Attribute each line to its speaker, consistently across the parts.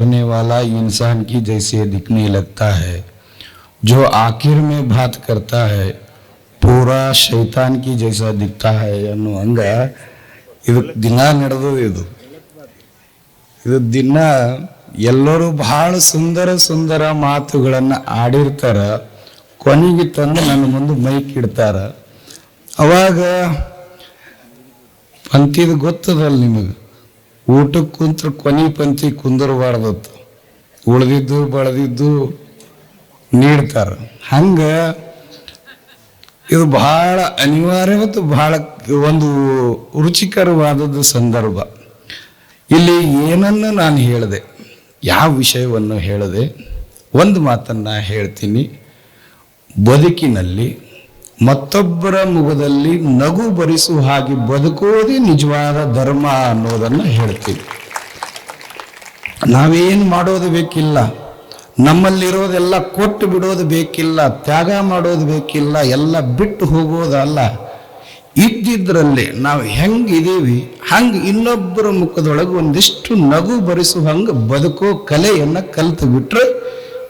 Speaker 1: करने वाला इंसान की जैसे दिखने लगता है, जो आखिर में बात करता है पूरा शैतान की जैसा दिखता है ಅನ್ನೋ ಹಂಗ ಇದು ದಿನ ನಡೆದು ಇದು ದಿನ ಎಲ್ಲರೂ ಬಹಳ ಸುಂದರ ಸುಂದರ ಮಾತುಗಳನ್ನ ಆಡಿರ್ತಾರ. ಕೊನೆಗೆ ತಂದು ನನ್ನ ಮುಂದೆ ಮೈಕ್ ಇಡ್ತಾರ. ಅವಾಗ ಪಂಕ್ತಿದು ಗೊತ್ತದಲ್ಲ ನಿಮಗೆ, ಊಟಕ್ಕೆ ಕುಂತ್ರ ಕೊನೆ ಪಂಕ್ತಿ ಕುಂದರಬಾರ್ದತ್ತು, ಉಳಿದಿದ್ದು ಬಳದಿದ್ದು ನೀಡ್ತಾರ. ಹಂಗ ಇದು ಬಹಳ ಅನಿವಾರ್ಯ ಮತ್ತು ಬಹಳ ಒಂದು ರುಚಿಕರವಾದದ್ದು ಸಂದರ್ಭ. ಇಲ್ಲಿ ಏನನ್ನು ನಾನು ಹೇಳಿದೆ, ಯಾವ ವಿಷಯವನ್ನು ಹೇಳಿದೆ, ಒಂದು ಮಾತನ್ನ ಹೇಳ್ತೀನಿ. ಬದುಕಿನಲ್ಲಿ ಮತ್ತೊಬ್ಬರ ಮುಖದಲ್ಲಿ ನಗು ಬರಿಸುವ ಹಾಗೆ ಬದುಕುವುದೇ ನಿಜವಾದ ಧರ್ಮ ಅನ್ನೋದನ್ನು ಹೇಳ್ತೀವಿ. ನಾವೇನು ಮಾಡೋದು ಬೇಕಿಲ್ಲ, ನಮ್ಮಲ್ಲಿರೋದೆಲ್ಲ ಕೊಟ್ಟು ಬಿಡೋದು ಬೇಕಿಲ್ಲ, ತ್ಯಾಗ ಮಾಡೋದು ಬೇಕಿಲ್ಲ, ಎಲ್ಲ ಬಿಟ್ಟು ಹೋಗೋದಲ್ಲ. ಇದ್ದಿದ್ರಲ್ಲಿ ನಾವು ಹೆಂಗಿದೀವಿ ಹಂಗೆ ಇನ್ನೊಬ್ಬರ ಮುಖದೊಳಗೆ ಒಂದಿಷ್ಟು ನಗು ಬರಿಸುವ ಹಂಗೆ ಬದುಕೋ ಕಲೆಯನ್ನು ಕಲ್ತು ಬಿಟ್ರೆ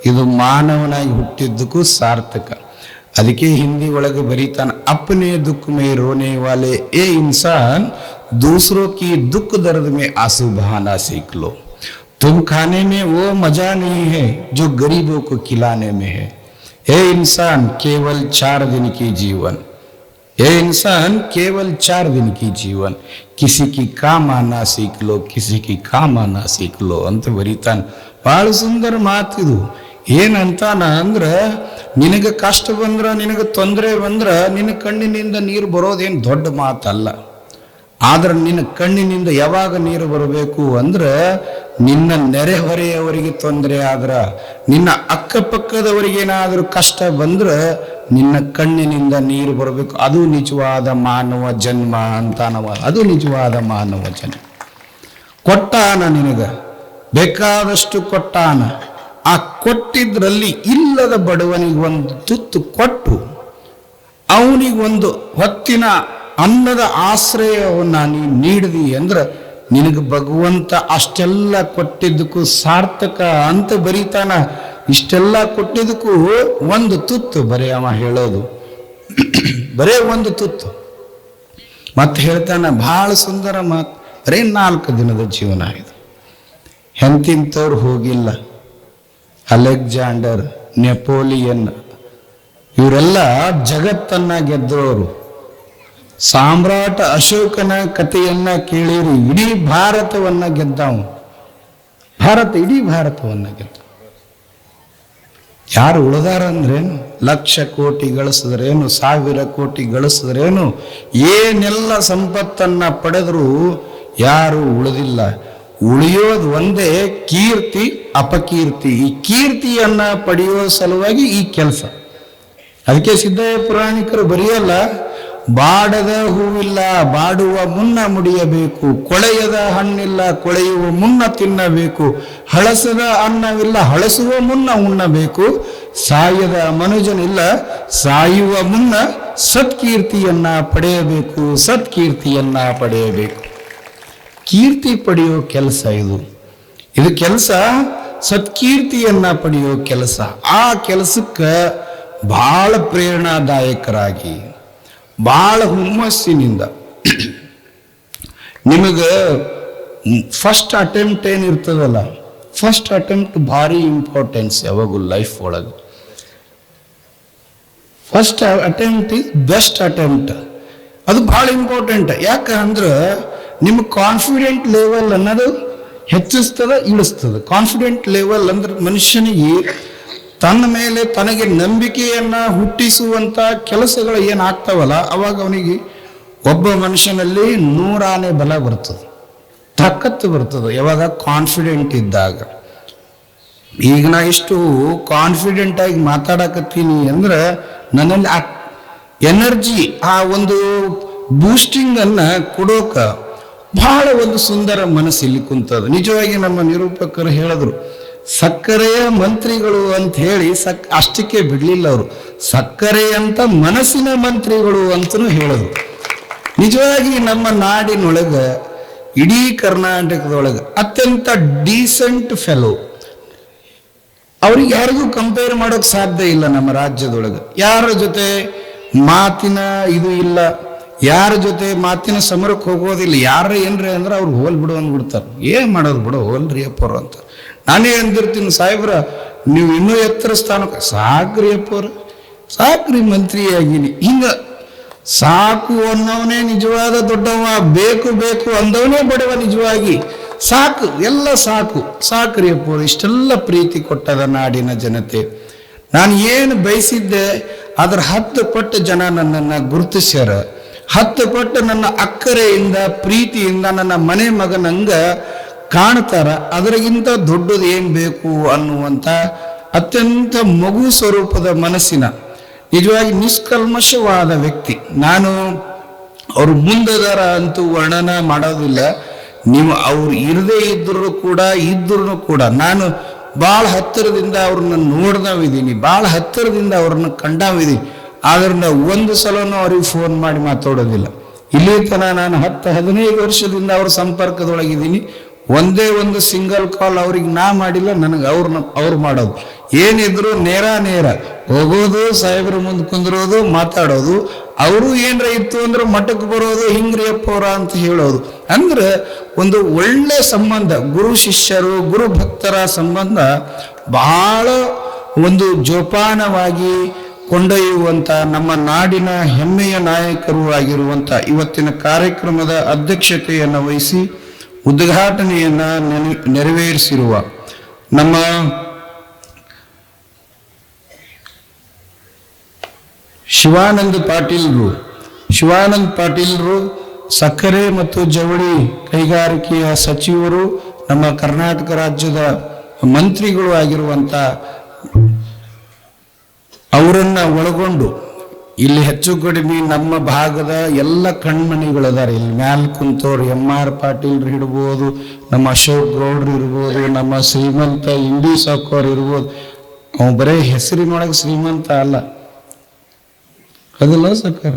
Speaker 1: ಇದು ಮಾನವನಾಗಿ ಹುಟ್ಟಿದ್ದಕ್ಕೂ ಸಾರ್ಥಕ. ಅದಕ್ಕೆ ಹಿಂದಿ ಒಳಗೆ ಬರೀತಾನೆ, ಅಪ್ನೆ ದುಃಖ ಮೇ ರೋನೆ ವಾಲೆ ಏ ಇನ್ಸಾನ್ दूसरों की दुख दर्द में आंसू बहाना सीख लो. तुम खाने में वो मजा नहीं है जो गरीबों को खिलाने में है. ए इंसान केवल 4 दिन की जीवन, ए इंसान केवल 4 दिन की जीवन, किसी की काम आना सीख लो, किसी की काम आना सीख लो ಅಂತ ಬರೀತಾನೆ. ಬಹಳ ಸುಂದರ ಮಾತಿದು. ಏನಂತಾನ ಅಂದ್ರ, ನಿನಗೆ ಕಷ್ಟ ಬಂದ್ರ, ನಿನಗೆ ತೊಂದರೆ ಬಂದ್ರ ನಿನ್ನ ಕಣ್ಣಿನಿಂದ ನೀರು ಬರೋದೇನು ದೊಡ್ಡ ಮಾತಲ್ಲ. ಆದ್ರೆ ನಿನ್ನ ಕಣ್ಣಿನಿಂದ ಯಾವಾಗ ನೀರು ಬರಬೇಕು ಅಂದ್ರೆ, ನಿನ್ನ ನೆರೆಹೊರೆಯವರಿಗೆ ತೊಂದರೆ ಆದ್ರ, ನಿನ್ನ ಅಕ್ಕಪಕ್ಕದವರಿಗೇನಾದ್ರೂ ಕಷ್ಟ ಬಂದ್ರ ನಿನ್ನ ಕಣ್ಣಿನಿಂದ ನೀರು ಬರಬೇಕು. ಅದು ನಿಜವಾದ ಮಾನವ ಜನ್ಮ ಅಂತಾನವ. ಅದು ನಿಜವಾದ ಮಾನವ ಜನ್ಮ. ಕೊಟ್ಟಾನ, ನಿನಗ ಬೇಕಾದಷ್ಟು ಕೊಟ್ಟಾನ. ಆ ಕೊಟ್ಟಿದ್ರಲ್ಲಿ ಇಲ್ಲದ ಬಡವನಿಗೆ ಒಂದು ತುತ್ತು ಕೊಟ್ಟು ಅವನಿಗೊಂದು ಹೊತ್ತಿನ ಅನ್ನದ ಆಶ್ರಯವನ್ನ ನೀನು ನೀಡಿದಿ ಅಂದ್ರೆ ನಿನಗೆ ಭಗವಂತ ಅಷ್ಟೆಲ್ಲ ಕೊಟ್ಟಿದ್ದಕ್ಕೂ ಸಾರ್ಥಕ ಅಂತ ಬರೀತಾನ. ಇಷ್ಟೆಲ್ಲ ಕೊಟ್ಟಿದ್ದಕ್ಕೂ ಒಂದು ತುತ್ತು, ಬರೇ ಅವ ಹೇಳೋದು ಬರೇ ಒಂದು ತುತ್ತು. ಮತ್ತೆ ಹೇಳ್ತಾನ ಬಹಳ ಸುಂದರ ಮಾತು, ಬರೇ 4 ದಿನದ ಜೀವನ ಇದು. ಎಂತಿಂತವ್ರು ಹೋಗಿಲ್ಲ. ಅಲೆಕ್ಸಾಂಡರ್, ನೆಪೋಲಿಯನ್ ಇವರೆಲ್ಲ ಜಗತ್ತನ್ನ ಗೆದ್ದವರು. ಸಾಮ್ರಾಟ ಅಶೋಕನ ಕಥೆಯನ್ನ ಕೇಳಿರಿ, ಇಡೀ ಭಾರತವನ್ನ ಗೆದ್ದವು. ಇಡೀ ಭಾರತವನ್ನ ಗೆದ್ದ. ಯಾರು ಉಳಿದಾರಂದ್ರೇನು? 1,00,000 ಕೋಟಿ ಗಳಿಸಿದ್ರೇನು, 1,000 ಕೋಟಿ ಗಳಿಸಿದ್ರೇನು, ಏನೆಲ್ಲ ಸಂಪತ್ತನ್ನ ಪಡೆದ್ರು ಯಾರು ಉಳಿದಿಲ್ಲ. ಉಳಿಯೋದು ಒಂದೇ, ಕೀರ್ತಿ ಅಪಕೀರ್ತಿ. ಈ ಕೀರ್ತಿಯನ್ನ ಪಡೆಯುವ ಸಲುವಾಗಿ ಈ ಕೆಲಸ. ಅದಕ್ಕೆ ಸಿದ್ದಯ್ಯ ಪುರಾಣಿಕರು ಬರೆಯಲ್ಲ, ಬಾಡದ ಹೂವಿಲ್ಲ ಬಾಡುವ ಮುನ್ನ ಮುಡಿಯಬೇಕು, ಕೊಳೆಯದ ಹಣ್ಣಿಲ್ಲ ಕೊಳೆಯುವ ಮುನ್ನ ತಿನ್ನಬೇಕು, ಹಳಸದ ಅನ್ನವಿಲ್ಲ ಹಳಸುವ ಮುನ್ನ ಉಣ್ಣಬೇಕು, ಸಾಯದ ಮನುಜನಿಲ್ಲ ಸಾಯುವ ಮುನ್ನ ಸತ್ಕೀರ್ತಿಯನ್ನ ಪಡೆಯಬೇಕು, ಸತ್ಕೀರ್ತಿಯನ್ನ ಪಡೆಯಬೇಕು. ಕೀರ್ತಿ ಪಡೆಯೋ ಕೆಲಸ ಇದು ಕೆಲಸ, ಸತ್ಕೀರ್ತಿಯನ್ನ ಪಡೆಯೋ ಕೆಲಸ. ಆ ಕೆಲಸಕ್ಕೆ ಬಹಳ ಪ್ರೇರಣಾದಾಯಕರಾಗಿ, ಬಹಳ ಹುಮ್ಮಸ್ಸಿನಿಂದ ನಿಮಗೆ ಫಸ್ಟ್ ಅಟೆಂಪ್ಟ್ ಏನಿರ್ತದಲ್ಲ, ಫಸ್ಟ್ ಅಟೆಂಪ್ಟ್ ಭಾರಿ ಇಂಪಾರ್ಟೆನ್ಸ್ ಯಾವಾಗೂ ಲೈಫ್ ಒಳಗೆ. First attempt is best attempt. ಅದು ಬಹಳ ಇಂಪಾರ್ಟೆಂಟ್. ಯಾಕಂದ್ರೆ ನಿಮ್ಮ ಕಾನ್ಫಿಡೆಂಟ್ ಲೆವೆಲ್ ಅನ್ನೋದು ಹೆಚ್ಚಿಸ್ತದ, ಇಳಿಸ್ತದೆ. ಕಾನ್ಫಿಡೆಂಟ್ ಲೆವೆಲ್ ಅಂದ್ರೆ ಮನುಷ್ಯನಿಗೆ ತನ್ನ ಮೇಲೆ ತನಗೆ ನಂಬಿಕೆಯನ್ನ ಹುಟ್ಟಿಸುವಂತ ಕೆಲಸಗಳು ಏನಾಗ್ತಾವಲ್ಲ, ಅವಾಗ ಅವನಿಗೆ ಒಬ್ಬ ಮನುಷ್ಯನಲ್ಲಿ 100 ಆನೆ ಬಲ ಬರ್ತದೆ, ತಾಕತ್ತು ಬರ್ತದೆ. ಯಾವಾಗ ಕಾನ್ಫಿಡೆಂಟ್ ಇದ್ದಾಗ. ಈಗ ನಾ ಇಷ್ಟು ಕಾನ್ಫಿಡೆಂಟ್ ಆಗಿ ಮಾತಾಡಕತ್ತೀನಿ ಅಂದ್ರೆ ನನ್ನಲ್ಲಿ ಆ ಎನರ್ಜಿ, ಆ ಒಂದು ಬೂಸ್ಟಿಂಗ್ ಅನ್ನ ಕೊಡೋಕ ಬಹಳ ಒಂದು ಸುಂದರ ಮನಸ್ಸು ಇಲ್ಲಿ ಕುಂತದ. ನಿಜವಾಗಿ ನಮ್ಮ ನಿರೂಪಕರು ಹೇಳಿದ್ರು, ಸಕ್ಕರೆಯ ಮಂತ್ರಿಗಳು ಅಂತ ಹೇಳಿ ಅಷ್ಟಕ್ಕೆ ಬಿಡ್ಲಿಲ್ಲ ಅವರು, ಸಕ್ಕರೆ ಅಂತ ಮನಸ್ಸಿನ ಮಂತ್ರಿಗಳು ಅಂತನೂ ಹೇಳಿದ್ರು. ನಿಜವಾಗಿ ನಮ್ಮ ನಾಡಿನೊಳಗೆ ಇಡೀ ಕರ್ನಾಟಕದೊಳಗೆ ಅತ್ಯಂತ ಡೀಸೆಂಟ್ ಫೆಲೋ. ಅವ್ರಿಗೆ ಯಾರಿಗೂ ಕಂಪೇರ್ ಮಾಡೋಕೆ ಸಾಧ್ಯ ಇಲ್ಲ. ನಮ್ಮ ರಾಜ್ಯದೊಳಗೆ ಯಾರ ಜೊತೆ ಮಾತಿನ ಇದು ಇಲ್ಲ, ಯಾರ ಜೊತೆ ಮಾತಿನ ಸಮರಕ್ಕೆ ಹೋಗೋದಿಲ್ಲ. ಯಾರ ಏನ್ರಿ ಅಂದ್ರೆ ಅವ್ರು ಹೋಲ್ ಬಿಡು ಅಂದ್ಬಿಡ್ತಾರೆ. ಏನ್ ಮಾಡೋದು ಬಿಡು ಹೋಲ್ರಿ ಅಪ್ಪವ್ರು ಅಂತ ನಾನೇ ಅಂದಿರ್ತೀನಿ. ಸಾಹೇಬ್ರ ನೀವು ಇನ್ನೂ ಎತ್ತರ ಸ್ಥಾನಕ್ಕೆ ಸಾಕ್ರಿ ಅಪ್ಪವ್ರು, ಸಾಕ್ರಿ ಮಂತ್ರಿ ಆಗೀನಿ. ಹಿಂಗ ಸಾಕು ಅನ್ನೋವನೇ ನಿಜವಾದ ದೊಡ್ಡವ, ಬೇಕು ಬೇಕು ಅಂದವನೇ ಬಡವ ನಿಜವಾಗಿ. ಸಾಕು, ಎಲ್ಲ ಸಾಕು, ಸಾಕ್ರಿ ಅಪ್ಪವ್ರು. ಇಷ್ಟೆಲ್ಲ ಪ್ರೀತಿ ಕೊಟ್ಟದ ನಾಡಿನ ಜನತೆ. ನಾನು ಏನು ಬಯಸಿದ್ದೆ ಅದ್ರ 10 ಪಟ್ಟು ಜನ ನನ್ನನ್ನು ಗುರುತಿಸ್ಯಾರ. 10 ಪಟ್ಟು ನನ್ನ ಅಕ್ಕರೆಯಿಂದ ಪ್ರೀತಿಯಿಂದ ನನ್ನ ಮನೆ ಮಗನಂಗ ಕಾಣ್ತಾರ. ಅದರಿಗಿಂತ ದೊಡ್ಡದು ಏನ್ ಬೇಕು ಅನ್ನುವಂಥ ಅತ್ಯಂತ ಮಗು ಸ್ವರೂಪದ ಮನಸ್ಸಿನ ನಿಜವಾಗಿ ನಿಷ್ಕಲ್ಮಶವಾದ ವ್ಯಕ್ತಿ ನಾನು. ಅವ್ರು ಮುಂದದಾರ ಅಂತೂ ವರ್ಣನ ಮಾಡೋದಿಲ್ಲ. ನೀವು ಅವ್ರು ಇರದೇ ಇದ್ರೂ ಕೂಡ ನಾನು ಭಾಳ ಹತ್ತಿರದಿಂದ ಅವ್ರನ್ನ ನೋಡ್ದಾವಿದ್ದೀನಿ, ಭಾಳ ಹತ್ತಿರದಿಂದ ಅವ್ರನ್ನ ಕಂಡಾವಿದ್ದೀನಿ. ಆದ್ರೆ ನಾವು ಒಂದು ಸಲನೂ ಅವ್ರಿಗೆ ಫೋನ್ ಮಾಡಿ ಮಾತಾಡೋದಿಲ್ಲ. ಇಲ್ಲಿ ತನಕ ನಾನು 10-15 ವರ್ಷದಿಂದ ಅವ್ರ ಸಂಪರ್ಕದೊಳಗಿದ್ದೀನಿ. ಒಂದೇ ಒಂದು ಸಿಂಗಲ್ ಕಾಲ್ ಅವ್ರಿಗೆ ನಾ ಮಾಡಿಲ್ಲ, ನನಗೆ ಅವ್ರು ಮಾಡೋದು. ಏನಿದ್ರು ನೇರ ಹೋಗೋದು, ಸಾಹೇಬ್ರ ಮುಂದೆ ಕುಂದ್ರೋದು, ಮಾತಾಡೋದು. ಅವರು ಏನ್ರ ಇತ್ತು ಅಂದ್ರೆ ಮಠಕ್ಕೆ ಬರೋದು, ಹಿಂಗ್ರಿ ಅಪ್ಪವ್ರ ಅಂತ ಹೇಳೋದು. ಅಂದ್ರೆ ಒಂದು ಒಳ್ಳೆ ಸಂಬಂಧ, ಗುರು ಶಿಷ್ಯರು ಗುರು ಭಕ್ತರ ಸಂಬಂಧ ಬಹಳ ಒಂದು ಜೋಪಾನವಾಗಿ ಕೊಂಡೊಯ್ಯುವಂಥ ನಮ್ಮ ನಾಡಿನ ಹೆಮ್ಮೆಯ ನಾಯಕರು ಆಗಿರುವಂಥ ಇವತ್ತಿನ ಕಾರ್ಯಕ್ರಮದ ಅಧ್ಯಕ್ಷತೆಯನ್ನು ವಹಿಸಿ ಉದ್ಘಾಟನೆಯನ್ನ ನೆರವೇರಿಸಿರುವ ನಮ್ಮ ಶಿವಾನಂದ್ ಪಾಟೀಲ್ರು ಸಕ್ಕರೆ ಮತ್ತು ಜವಳಿ ಕೈಗಾರಿಕೆಯ ಸಚಿವರು, ನಮ್ಮ ಕರ್ನಾಟಕ ರಾಜ್ಯದ ಮಂತ್ರಿಗಳು ಆಗಿರುವಂತ ಅವರನ್ನ ಒಳಗೊಂಡು ಇಲ್ಲಿ ಹೆಚ್ಚು ಕಡಿಮೆ ನಮ್ಮ ಭಾಗದ ಎಲ್ಲ ಕಣ್ಮಣಿಗಳದಾರೆ. ಇಲ್ಲಿ ಮ್ಯಾಲ್ ಕುಂತವ್ರು MR ಪಾಟೀಲ್ರು ಇರ್ಬೋದು, ನಮ್ಮ ಅಶೋಕ್ ಗೌಡ್ರು ಇರ್ಬೋದು, ನಮ್ಮ ಶ್ರೀಮಂತ ಇಂಡಿ ಸಾಕೋರ್ ಇರ್ಬೋದು. ಅವ್ ಬರೇ ಹೆಸರಿನೊಳಗೆ ಶ್ರೀಮಂತ ಅಲ್ಲ, ಅದಲ್ಲ ಸಕ್ಕರ,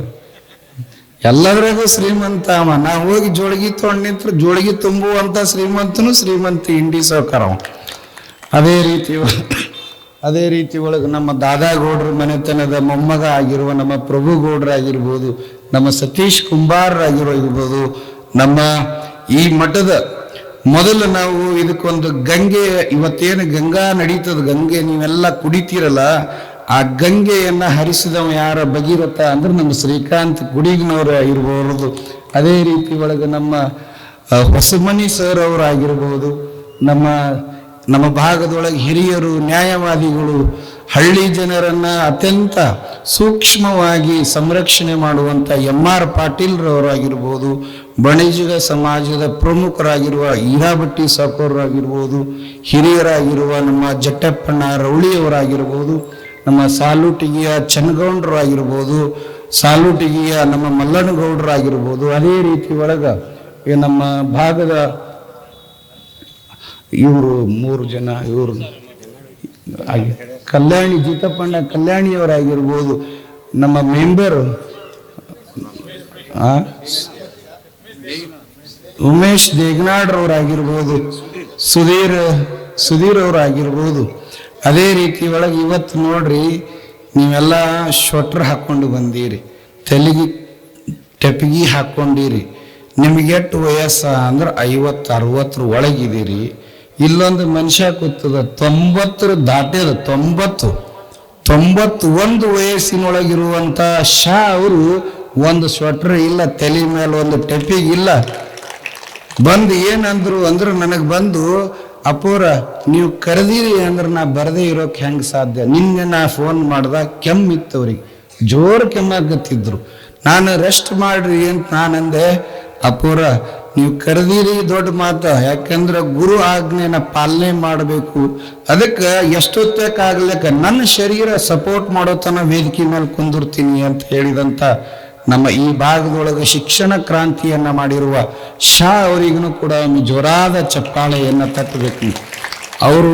Speaker 1: ಎಲ್ಲದ್ರಾಗೂ ಶ್ರೀಮಂತ ಅವ. ನಾ ಹೋಗಿ ಜೋಳಿಗೆ ತೊಗೊಂಡು ನಿಂತ್ರೆ ಜೋಳಿಗೆ ತುಂಬುವಂತ ಶ್ರೀಮಂತ ಇಂಡಿ ಸಾಕೋರ್ ಅವ. ಅದೇ ರೀತಿ ಒಳಗೆ ನಮ್ಮ ದಾದಾ ಗೌಡ್ರ ಮನೆತನದ ಮೊಮ್ಮಗ ಆಗಿರುವ ನಮ್ಮ ಪ್ರಭು ಗೌಡ್ರಾಗಿರ್ಬೋದು, ನಮ್ಮ ಸತೀಶ್ ಕುಂಬಾರರಾಗಿರ್ಬೋದು, ನಮ್ಮ ಈ ಮಠದ ಮೊದಲು ನಾವು ಇದಕ್ಕೊಂದು ಗಂಗೆ, ಇವತ್ತೇನು ಗಂಗಾ ನಡೀತದ, ಗಂಗೆ ನೀವೆಲ್ಲ ಕುಡಿತೀರಲ್ಲ, ಆ ಗಂಗೆಯನ್ನ ಹರಿಸಿದವ ಯಾರ ಭಗೀರಥ ಅಂದ್ರೆ ನಮ್ಮ ಶ್ರೀಕಾಂತ್ ಗುಡಿಗ್ನವ್ರು ಆಗಿರ್ಬೋದು. ಅದೇ ರೀತಿ ಒಳಗೆ ನಮ್ಮ ಹೊಸಮನಿ ಸರ್ ಅವರಾಗಿರ್ಬೋದು, ನಮ್ಮ ಭಾಗದೊಳಗೆ ಹಿರಿಯರು, ನ್ಯಾಯವಾದಿಗಳು, ಹಳ್ಳಿ ಜನರನ್ನ ಅತ್ಯಂತ ಸೂಕ್ಷ್ಮವಾಗಿ ಸಂರಕ್ಷಣೆ ಮಾಡುವಂಥ MR ಪಾಟೀಲ್ರವರಾಗಿರ್ಬೋದು, ಬಣಿಜಿಗ ಸಮಾಜದ ಪ್ರಮುಖರಾಗಿರುವ ಈರಾಬಟ್ಟಿ ಸಾಕೋರಾಗಿರ್ಬೋದು, ಹಿರಿಯರಾಗಿರುವ ನಮ್ಮ ಜಟ್ಟಪ್ಪಣ್ಣ ರೌಳಿಯವರಾಗಿರ್ಬೋದು, ನಮ್ಮ ಸಾಲೂಟಿಗೆಯ ಚನ್ನಗೌಡ್ರಾಗಿರ್ಬೋದು, ಸಾಲೂಟಿಗೆಯ ನಮ್ಮ ಮಲ್ಲನಗೌಡರಾಗಿರ್ಬೋದು. ಅದೇ ರೀತಿ ಒಳಗ ನಮ್ಮ ಭಾಗದ ಇವರು 3 ಜನ, ಇವರು ಕಲ್ಯಾಣಿ ಜೀತಪ್ಪಣ್ಣ ಕಲ್ಯಾಣಿಯವರಾಗಿರ್ಬೋದು, ನಮ್ಮ ಮೆಂಬರ್ ಉಮೇಶ್ ದೇಗನಾಡ್ರವರಾಗಿರ್ಬೋದು, ಸುಧೀರ್ ಅವರಾಗಿರ್ಬೋದು. ಅದೇ ರೀತಿ ಒಳಗೆ ಇವತ್ತು ನೋಡ್ರಿ, ನೀವೆಲ್ಲ ಶೊಟ್ರ್ ಹಾಕೊಂಡು ಬಂದೀರಿ, ತೆಲಿಗೆ ಟೆಪಿಗೆ ಹಾಕೊಂಡಿರಿ. ನಿಮ್ಗೆ ಎಷ್ಟು ವಯಸ್ಸ ಅಂದ್ರೆ 50-60 ಒಳಗಿದ್ದೀರಿ. ಇಲ್ಲೊಂದು ಮನುಷ್ಯ ಕೂತದ 90 ದಾಟ್ಯದ, 91 ವಯಸ್ಸಿನೊಳಗಿರುವಂತ ಶಾ ಅವರು ಒಂದು ಸ್ವೆಟರ್ ಇಲ್ಲ, ತಲೆ ಮೇಲೆ ಒಂದು ಟೆಪಿಗಿಲ್ಲ. ಬಂದು ಏನಂದ್ರು ಅಂದ್ರೆ ನನಗೆ ಬಂದು, ಅಪ್ಪೋರ ನೀವು ಕರೆದಿರಿ ಅಂದ್ರೆ ನಾ ಬರದೇ ಇರೋಕೆ ಹೆಂಗೆ ಸಾಧ್ಯ? ನಿನ್ನೆ ನಾ ಫೋನ್ ಮಾಡ್ದಾಗ ಕೆಮ್ಮಿತ್ತು, ಅವ್ರಿಗೆ ಜೋರು ಕೆಮ್ಮಾಗತ್ತಿದ್ರು. ನಾನು ರೆಸ್ಟ್ ಮಾಡ್ರಿ ಅಂತ ನಾನಂದೆ. ಅಪ್ಪೋರ ನೀವು ಕರೆದಿರಿ ದೊಡ್ಡ ಮಾತ, ಯಾಕಂದ್ರೆ ಗುರು ಆಜ್ಞೆನ ಪಾಲನೆ ಮಾಡಬೇಕು. ಅದಕ್ಕೆ ಎಷ್ಟೊತ್ತಕ್ಕಾಗ್ಲಿಕ್ಕೆ ನನ್ನ ಶರೀರ ಸಪೋರ್ಟ್ ಮಾಡೋ ತನ ವೇದಿಕೆ ಮೇಲೆ ಕುಂದಿರ್ತೀನಿ ಅಂತ ಹೇಳಿದಂತ ನಮ್ಮ ಈ ಭಾಗದೊಳಗೆ ಶಿಕ್ಷಣ ಕ್ರಾಂತಿಯನ್ನ ಮಾಡಿರುವ ಶಾ ಅವರಿಗೂ ಕೂಡ ಒಂದು ಜೋರಾದ ಚಪ್ಪಾಳೆಯನ್ನ ತಟ್ಟಬೇಕು. ಅವರು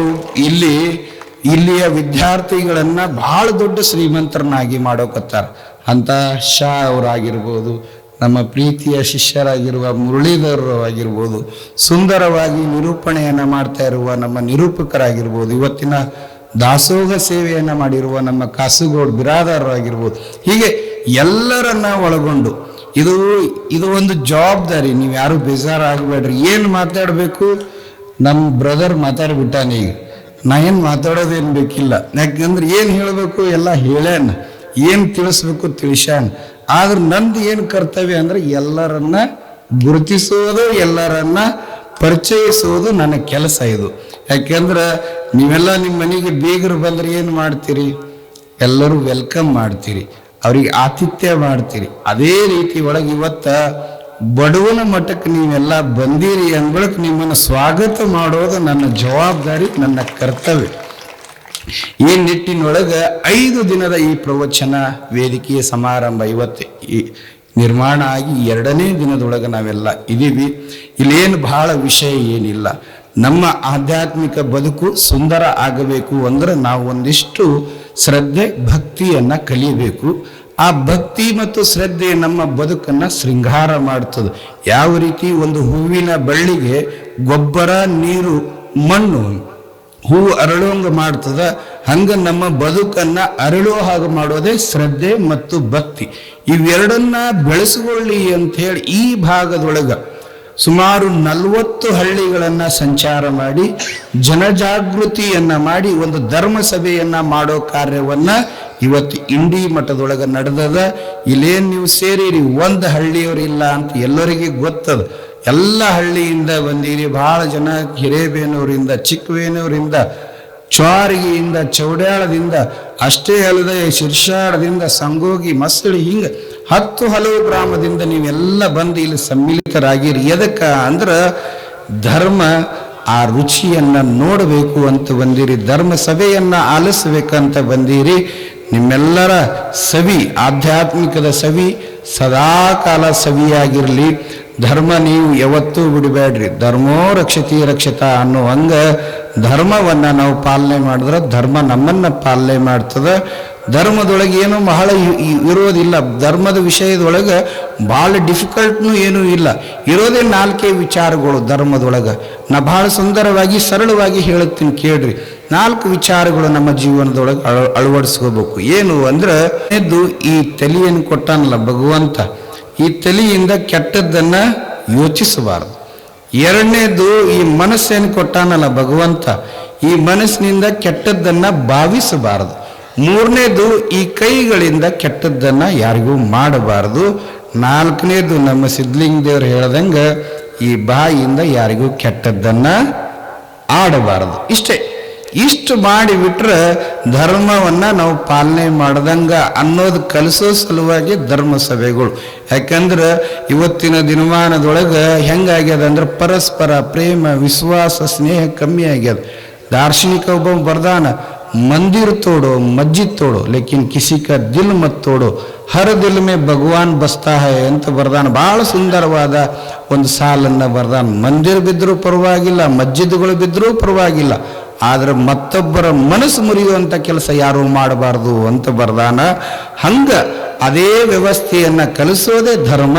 Speaker 1: ಇಲ್ಲಿಯ ವಿದ್ಯಾರ್ಥಿಗಳನ್ನ ಬಹಳ ದೊಡ್ಡ ಶ್ರೀಮಂತರನ್ನಾಗಿ ಮಾಡೋಕತ್ತಾರ. ಅಂತ ಶಾ ಅವರಾಗಿರ್ಬೋದು, ನಮ್ಮ ಪ್ರೀತಿಯ ಶಿಷ್ಯರಾಗಿರುವ ಮುರಳೀಧರರು ಆಗಿರ್ಬೋದು, ಸುಂದರವಾಗಿ ನಿರೂಪಣೆಯನ್ನು ಮಾಡ್ತಾ ಇರುವ ನಮ್ಮ ನಿರೂಪಕರಾಗಿರ್ಬೋದು, ಇವತ್ತಿನ ದಾಸೋಹ ಸೇವೆಯನ್ನು ಮಾಡಿರುವ ನಮ್ಮ ಕಾಸುಗೋಡ್ ಬಿರಾದಾರರು ಆಗಿರ್ಬೋದು, ಹೀಗೆ ಎಲ್ಲರನ್ನ ಒಳಗೊಂಡು ಇದು ಒಂದು ಜವಾಬ್ದಾರಿ. ನೀವು ಯಾರು ಬೇಜಾರಾಗಬೇಡ್ರಿ. ಏನು ಮಾತಾಡಬೇಕು, ನಮ್ಮ ಬ್ರದರ್ ಮಾತಾಡ್ಬಿಟ್ಟಾನೆ. ಈಗ ನಾ ಏನು ಮಾತಾಡೋದೇನು ಬೇಕಿಲ್ಲ, ಯಾಕಂದ್ರೆ ಏನು ಹೇಳಬೇಕು ಎಲ್ಲ ಹೇಳ್ಯಾನ, ಏನು ತಿಳಿಸ್ಬೇಕು ತಿಳಿಸ್ಯಾನ. ಆದ್ರೆ ನಂದು ಏನು ಕರ್ತವ್ಯ ಅಂದ್ರೆ ಎಲ್ಲರನ್ನ ಗುರುತಿಸೋದು, ಎಲ್ಲರನ್ನ ಪರಿಚಯಿಸುವುದು ನನ್ನ ಕೆಲಸ ಇದು. ಯಾಕೆಂದ್ರೆ ನೀವೆಲ್ಲ ನಿಮ್ಮ ಮನೆಗೆ ಬೀಗರು ಬಂದ್ರೆ ಏನು ಮಾಡ್ತೀರಿ? ಎಲ್ಲರೂ ವೆಲ್ಕಮ್ ಮಾಡ್ತೀರಿ, ಅವ್ರಿಗೆ ಆತಿಥ್ಯ ಮಾಡ್ತೀರಿ. ಅದೇ ರೀತಿ ಒಳಗೆ ಇವತ್ತ ಬಡವನ ಮಟ್ಟಕ್ಕೆ ನೀವೆಲ್ಲ ಬಂದಿರಿ ಅಂದ್ಬಳಕ್ಕೆ ನಿಮ್ಮನ್ನು ಸ್ವಾಗತ ಮಾಡೋದು ನನ್ನ ಜವಾಬ್ದಾರಿ, ನನ್ನ ಕರ್ತವ್ಯ. ಈ ನಿಟ್ಟಿನೊಳಗೆ 5 ದಿನದ ಈ ಪ್ರವಚನ ವೇದಿಕೆಯ ಸಮಾರಂಭ ಇವತ್ತು ಈ ನಿರ್ಮಾಣ ಆಗಿ 2ನೇ ದಿನದೊಳಗೆ ನಾವೆಲ್ಲ ಇದೀವಿ. ಇಲ್ಲೇನು ಬಹಳ ವಿಷಯ ಏನಿಲ್ಲ. ನಮ್ಮ ಆಧ್ಯಾತ್ಮಿಕ ಬದುಕು ಸುಂದರ ಆಗಬೇಕು ಅಂದ್ರೆ ನಾವು ಒಂದಿಷ್ಟು ಶ್ರದ್ಧೆ ಭಕ್ತಿಯನ್ನ ಕಲಿಯಬೇಕು. ಆ ಭಕ್ತಿ ಮತ್ತು ಶ್ರದ್ಧೆ ನಮ್ಮ ಬದುಕನ್ನ ಶೃಂಗಾರ ಮಾಡ್ತದೆ. ಯಾವ ರೀತಿ ಒಂದು ಹೂವಿನ ಬಳ್ಳಿಗೆ ಗೊಬ್ಬರ, ನೀರು, ಮಣ್ಣು, ಹೂವು ಅರಳುವಂಗ ಮಾಡ್ತದ, ಹಂಗ ನಮ್ಮ ಬದುಕನ್ನ ಅರಳೋ ಹಾಗೆ ಮಾಡೋದೇ ಶ್ರದ್ಧೆ ಮತ್ತು ಭಕ್ತಿ. ಇವೆರಡನ್ನ ಬೆಳೆಸಿಕೊಳ್ಳಿ ಅಂತ ಹೇಳಿ ಈ ಭಾಗದೊಳಗ ಸುಮಾರು 40 ಹಳ್ಳಿಗಳನ್ನ ಸಂಚಾರ ಮಾಡಿ ಜನಜಾಗೃತಿಯನ್ನ ಮಾಡಿ ಒಂದು ಧರ್ಮ ಸಭೆಯನ್ನ ಮಾಡೋ ಕಾರ್ಯವನ್ನ ಇವತ್ತು ಇಂಡಿ ಮಠದೊಳಗ ನಡೆದದ. ಇಲ್ಲೇನು ನೀವು ಸೇರಿರಿ, ಒಂದು ಹಳ್ಳಿಯವರಿಲ್ಲ ಅಂತ ಎಲ್ಲರಿಗೆ ಗೊತ್ತದ. ಎಲ್ಲ ಹಳ್ಳಿಯಿಂದ ಬಂದಿರಿ. ಬಹಳ ಜನ ಹಿರೇಬೇನೂರಿಂದ, ಚಿಕ್ಕವೇನೂರಿಂದ, ಚ್ವಾರಿಗೆಯಿಂದ, ಚೌಡ್ಯಾಳದಿಂದ, ಅಷ್ಟೇ ಅಲ್ಲದೆ ಶಿರ್ಷಾಡದಿಂದ, ಸಂಗೋಗಿ, ಮಸಳಿ, ಹಿಂಗೆ 10 ಹಲವು ಗ್ರಾಮದಿಂದ ನೀವೆಲ್ಲ ಬಂದು ಇಲ್ಲಿ ಸಮ್ಮಿಲಿತರಾಗಿರಿ. ಎದಕ್ಕ ಅಂದ್ರೆ ಧರ್ಮ ಆ ರುಚಿಯನ್ನ ನೋಡಬೇಕು ಅಂತ ಬಂದಿರಿ, ಧರ್ಮ ಸಭೆಯನ್ನ ಆಲಿಸಬೇಕಂತ ಬಂದಿರಿ. ನಿಮ್ಮೆಲ್ಲರ ಸವಿ, ಆಧ್ಯಾತ್ಮಿಕದ ಸವಿ ಸದಾಕಾಲ ಸವಿಯಾಗಿರಲಿ. ಧರ್ಮ ನೀವು ಯಾವತ್ತೂ ಬಿಡಬೇಡ್ರಿ. ಧರ್ಮೋ ರಕ್ಷತಿ ರಕ್ಷತ ಅನ್ನೋ ಹಂಗ ಧರ್ಮವನ್ನ ನಾವು ಪಾಲನೆ ಮಾಡಿದ್ರೆ ಧರ್ಮ ನಮ್ಮನ್ನ ಪಾಲನೆ ಮಾಡ್ತದ. ಧರ್ಮದೊಳಗೆ ಏನೂ ಬಹಳ ಇರೋದಿಲ್ಲ. ಧರ್ಮದ ವಿಷಯದೊಳಗೆ ಭಾಳ ಡಿಫಿಕಲ್ಟ್ನು ಏನೂ ಇಲ್ಲ. ಇರೋದೇ 4 ವಿಚಾರಗಳು ಧರ್ಮದೊಳಗೆ. ನಾ ಭಾಳ ಸುಂದರವಾಗಿ ಸರಳವಾಗಿ ಹೇಳುತ್ತೀನಿ ಕೇಳ್ರಿ. 4 ವಿಚಾರಗಳು ನಮ್ಮ ಜೀವನದೊಳಗೆ ಅಳವಡಿಸ್ಕೋಬೇಕು. ಏನು ಅಂದ್ರೆ, ಈ ತಲೆಯನ್ನು ಕೊಟ್ಟಾನಲ್ಲ ಭಗವಂತ, ಈ ತಲೆಯಿಂದ ಕೆಟ್ಟದ್ದನ್ನ ಯೋಚಿಸಬಾರದು. 2ನೇದು ಈ ಮನಸ್ಸೇನು ಕೊಟ್ಟಾನಲ್ಲ ಭಗವಂತ, ಈ ಮನಸ್ಸಿನಿಂದ ಕೆಟ್ಟದ್ದನ್ನ ಭಾವಿಸಬಾರದು. 3ನೇದು ಈ ಕೈಗಳಿಂದ ಕೆಟ್ಟದ್ದನ್ನ ಯಾರಿಗೂ ಮಾಡಬಾರದು. 4ನೇದು ನಮ್ಮ ಸಿದ್ಧಲಿಂಗ ದೇವರು ಹೇಳ್ದಂಗ ಈ ಬಾಯಿಯಿಂದ ಯಾರಿಗೂ ಕೆಟ್ಟದ್ದನ್ನ ಆಡಬಾರದು. ಇಷ್ಟು ಮಾಡಿಬಿಟ್ರೆ ಧರ್ಮವನ್ನ ನಾವು ಪಾಲನೆ ಮಾಡ್ದಂಗ ಅನ್ನೋದು ಕಲಿಸೋ ಸಲುವಾಗಿ ಧರ್ಮ ಸಭೆಗಳು. ಯಾಕಂದ್ರೆ ಇವತ್ತಿನ ದಿನಮಾನದೊಳಗೆ ಹೆಂಗಾಗ್ಯದ ಅಂದ್ರೆ ಪರಸ್ಪರ ಪ್ರೇಮ, ವಿಶ್ವಾಸ, ಸ್ನೇಹ ಕಮ್ಮಿ ಆಗ್ಯದ. ದಾರ್ಶನಿಕ ಒಬ್ಬ ಬರ್ದಾನ, मंदिर तोड़ो मस्जिद तोड़ो लेकिन किसी का दिल मत तोड़ो, हर दिल में भगवान बसता है ಅಂತ ಬರ್ದಾನ. ಬಹಳ ಸುಂದರವಾದ ಒಂದು ಸಾಲನ್ನ ಬರ್ದಾನ. ಮಂದಿರ ಬಿದ್ದರೂ ಪರವಾಗಿಲ್ಲ, ಮಸ್ಜಿದ್ಗಳು ಬಿದ್ದರೂ ಪರವಾಗಿಲ್ಲ, ಆದ್ರೆ ಮತ್ತೊಬ್ಬರ ಮನಸ್ಸು ಮುರಿಯುವಂತ ಕೆಲಸ ಯಾರು ಮಾಡಬಾರದು ಅಂತ ಬರ್ದಾನ. ಹಂಗ ಅದೇ ವ್ಯವಸ್ಥೆಯನ್ನ ಕಲಿಸೋದೇ ಧರ್ಮ.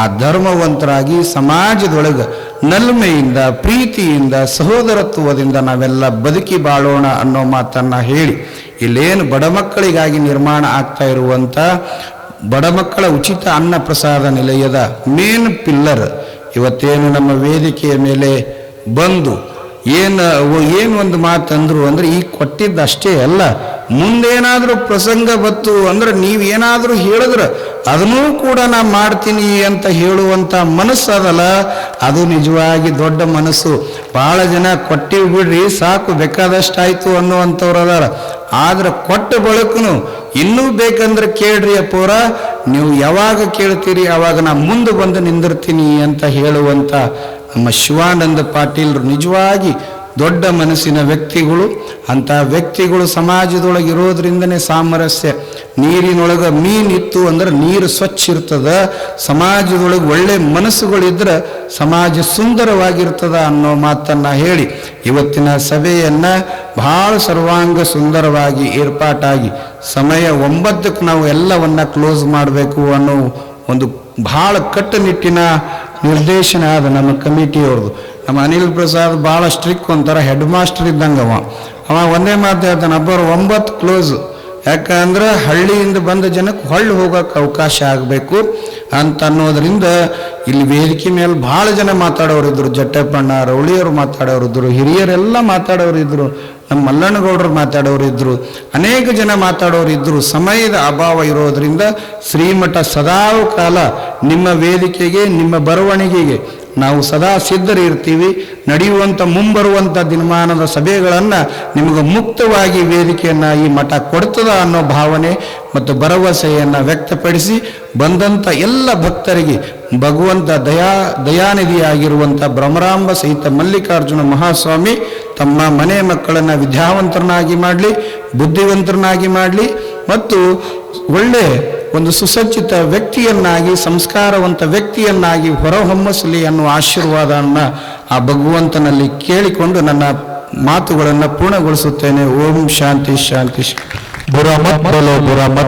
Speaker 1: ಆ ಧರ್ಮವಂತರಾಗಿ ಸಮಾಜದೊಳಗೆ ನಲ್ಮೆಯಿಂದ, ಪ್ರೀತಿಯಿಂದ, ಸಹೋದರತ್ವದಿಂದ ನಾವೆಲ್ಲ ಬದುಕಿ ಬಾಳೋಣ ಅನ್ನೋ ಮಾತನ್ನ ಹೇಳಿ, ಇಲ್ಲೇನು ಬಡ ಮಕ್ಕಳಿಗಾಗಿ ನಿರ್ಮಾಣ ಆಗ್ತಾ ಇರುವಂತ ಬಡ ಮಕ್ಕಳ ಉಚಿತ ಅನ್ನ ಪ್ರಸಾದ ನಿಲಯದ ಮೇನ್ ಪಿಲ್ಲರ್ ಇವತ್ತೇನು ನಮ್ಮ ವೇದಿಕೆಯ ಮೇಲೆ ಬಂದು ಏನು ಒಂದು ಮಾತಂದ್ರು ಅಂದ್ರೆ, ಈ ಕೊಟ್ಟಿದ್ದಷ್ಟೇ ಅಲ್ಲ, ಮುಂದೇನಾದ್ರೂ ಪ್ರಸಂಗ ಬತ್ತು ಅಂದ್ರೆ ನೀವೇನಾದ್ರೂ ಹೇಳಿದ್ರೆ ಅದನ್ನೂ ಕೂಡ ನಾ ಮಾಡ್ತೀನಿ ಅಂತ ಹೇಳುವಂತ ಮನಸ್ಸು ಅದಲ್ಲ, ಅದು ನಿಜವಾಗಿ ದೊಡ್ಡ ಮನಸ್ಸು. ಬಹಳ ಜನ ಕೊಟ್ಟಿವಿ ಬಿಡ್ರಿ ಸಾಕು ಬೇಕಾದಷ್ಟಾಯ್ತು ಅನ್ನುವಂಥವ್ರು ಅದಾರ. ಆದ್ರೆ ಕೊಟ್ಟ ಬಳಕನು ಇನ್ನೂ ಬೇಕಂದ್ರೆ ಕೇಳ್ರಿ ಅಪ್ಪೋರ, ನೀವು ಯಾವಾಗ ಕೇಳ್ತೀರಿ ಅವಾಗ ನಾ ಮುಂದೆ ಬಂದು ನಿಂದಿರ್ತೀನಿ ಅಂತ ಹೇಳುವಂತ ನಮ್ಮ ಶಿವಾನಂದ ಪಾಟೀಲ್ರು ನಿಜವಾಗಿ ದೊಡ್ಡ ಮನಸ್ಸಿನ ವ್ಯಕ್ತಿಗಳು. ಅಂತ ವ್ಯಕ್ತಿಗಳು ಸಮಾಜದೊಳಗೆ ಇರೋದ್ರಿಂದನೇ ಸಾಮರಸ್ಯ. ನೀರಿನೊಳಗೆ ಮೀನಿತ್ತು ಅಂದ್ರೆ ನೀರು ಸ್ವಚ್ಛ ಇರ್ತದ, ಸಮಾಜದೊಳಗೆ ಒಳ್ಳೆ ಮನಸ್ಸುಗಳಿದ್ರೆ ಸಮಾಜ ಸುಂದರವಾಗಿರ್ತದ ಅನ್ನೋ ಮಾತನ್ನ ಹೇಳಿ ಇವತ್ತಿನ ಸಭೆಯನ್ನ ಬಹಳ ಸರ್ವಾಂಗ ಸುಂದರವಾಗಿ ಏರ್ಪಾಟಾಗಿ ಸಮಯ 9ಕ್ಕೆ ನಾವು ಎಲ್ಲವನ್ನ ಕ್ಲೋಸ್ ಮಾಡಬೇಕು ಅನ್ನೋ ಒಂದು ಭಾಳ ಕಟ್ಟುನಿಟ್ಟಿನ ನಿರ್ದೇಶನ ಅದು ನಮ್ಮ ಕಮಿಟಿಯವ್ರದ್ದು. ನಮ್ಮ ಅನಿಲ್ ಪ್ರಸಾದ್ ಭಾಳ ಸ್ಟ್ರಿಕ್ ಒಂಥರ ಹೆಡ್ ಮಾಸ್ಟರ್ ಇದ್ದಂಗೆ ಅವ ಒಂದೇ ಮಾತು ಹೇಳ್ತಾನೆ, ಅಬ್ಬರು 9 ಕ್ಲೋಸ್. ಯಾಕಂದ್ರೆ ಹಳ್ಳಿಯಿಂದ ಬಂದ ಜನಕ್ಕೆ ಹೊಳ್ಳಿ ಹೋಗೋಕೆ ಅವಕಾಶ ಆಗಬೇಕು ಅಂತ ಅನ್ನೋದ್ರಿಂದ ಇಲ್ಲಿ ವೇದಿಕೆ ಮೇಲೆ ಭಾಳ ಜನ ಮಾತಾಡೋರಿದ್ರು. ಜಟ್ಟಪ್ಪಣ್ಣ ರೌಳಿಯವರು ಮಾತಾಡೋರಿದ್ರು, ಹಿರಿಯರೆಲ್ಲ ಮಾತಾಡೋರಿದ್ರು, ನಮ್ಮ ಮಲ್ಲಣ್ಣಗೌಡರು ಮಾತಾಡೋರಿದ್ರು, ಅನೇಕ ಜನ ಮಾತಾಡೋರಿದ್ರು. ಸಮಯದ ಅಭಾವ ಇರೋದ್ರಿಂದ ಶ್ರೀಮಠ ಸದಾವು ಕಾಲ ನಿಮ್ಮ ವೇದಿಕೆಗೆ, ನಿಮ್ಮ ಬರವಣಿಗೆಗೆ ನಾವು ಸದಾ ಸಿದ್ಧರಿರ್ತೀವಿ. ನಡೆಯುವಂಥ ಮುಂಬರುವಂಥ ದಿನಮಾನದ ಸಭೆಗಳನ್ನು ನಿಮಗೆ ಮುಕ್ತವಾಗಿ ವೇದಿಕೆಯನ್ನು ಈ ಮಠ ಕೊಡ್ತದ ಅನ್ನೋ ಭಾವನೆ ಮತ್ತು ಭರವಸೆಯನ್ನು ವ್ಯಕ್ತಪಡಿಸಿ ಬಂದಂಥ ಎಲ್ಲ ಭಕ್ತರಿಗೆ ಭಗವಂತ ದಯಾನಿಧಿಯಾಗಿರುವಂಥ ಭ್ರಮರಾಂಬ ಸಹಿತ ಮಲ್ಲಿಕಾರ್ಜುನ ಮಹಾಸ್ವಾಮಿ ತಮ್ಮ ಮನೆ ಮಕ್ಕಳನ್ನು ವಿದ್ಯಾವಂತರನ್ನಾಗಿ ಮಾಡಲಿ, ಬುದ್ಧಿವಂತರನ್ನಾಗಿ ಮಾಡಲಿ ಮತ್ತು ಒಳ್ಳೆ ಒಂದು ಸುಸಜ್ಜಿತ ವ್ಯಕ್ತಿಯನ್ನಾಗಿ, ಸಂಸ್ಕಾರವಂತ ವ್ಯಕ್ತಿಯನ್ನಾಗಿ ಹೊರಹೊಮ್ಮಿಸಲಿ ಅನ್ನುವ ಆಶೀರ್ವಾದವನ್ನು ಆ ಭಗವಂತನಲ್ಲಿ ಕೇಳಿಕೊಂಡು ನನ್ನ ಮಾತುಗಳನ್ನು ಪೂರ್ಣಗೊಳಿಸುತ್ತೇನೆ. ಓಂ ಶಾಂತಿ ಶಾಂತಿ.
Speaker 2: ಬುರಾ ಮತ್ ಬೋಲೋ, ಬುರಾ ಮತ್